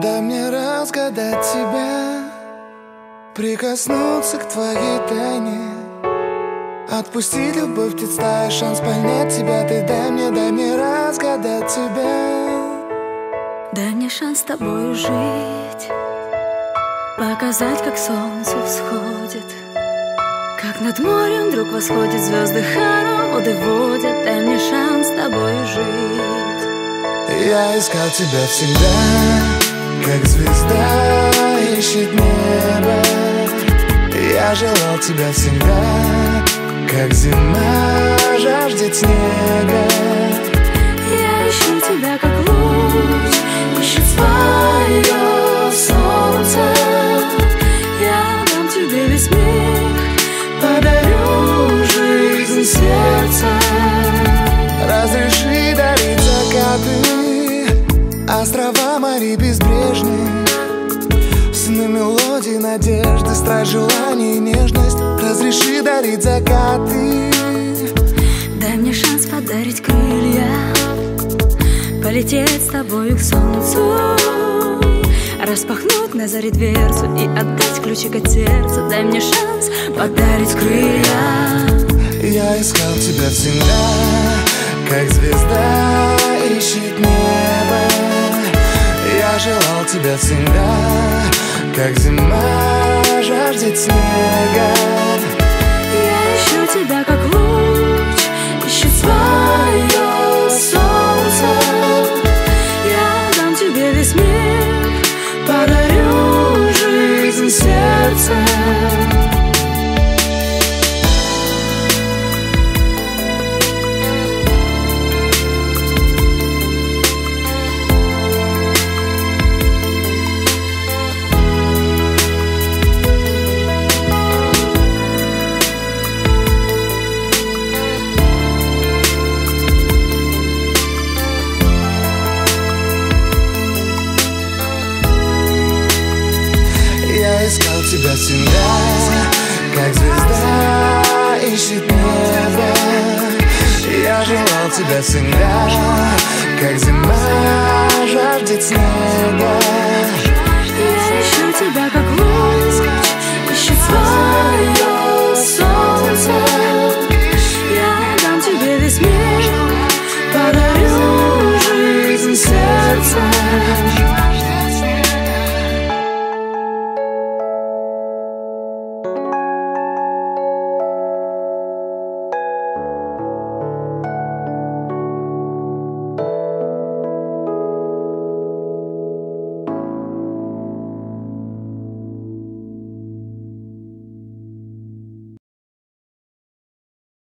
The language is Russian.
Дай мне разгадать тебя, прикоснуться к твоей тайне, отпустить любовь, представь шанс понять тебя. Ты дай мне разгадать тебя. Дай мне шанс с тобою жить, показать, как солнце всходит, как над морем вдруг восходят звезды, хороводы водят. Дай мне шанс с тобою жить. Я искал тебя всегда, как звезда ищет небо. Я желал тебя всегда, как зима жаждет снега. Я ищу тебя, как луч ищет свое солнце. Я дам тебе весь мир, подарю жизнь сердца. Разреши дарить закаты, острова, моря безбрежные, сны, мелодии, надежды, страсть, желание и нежность. Разреши дарить закаты. Дай мне шанс подарить крылья, полететь с тобою к солнцу, распахнуть на заре дверцу и отдать ключик от сердца. Дай мне шанс подарить крылья. Я искал тебя всегда, как звезда ищет небо. Я желал тебя всегда, как зима жаждет снега. Я ищу тебя, как луч ищет свое солнце. Я дам тебе весь мир, подарю жизнь сердца. Я искал тебя всегда, как звезда ищет небо. Я желал тебя всегда, как зима жаждет снега. Я ищу тебя, как луч ищет свое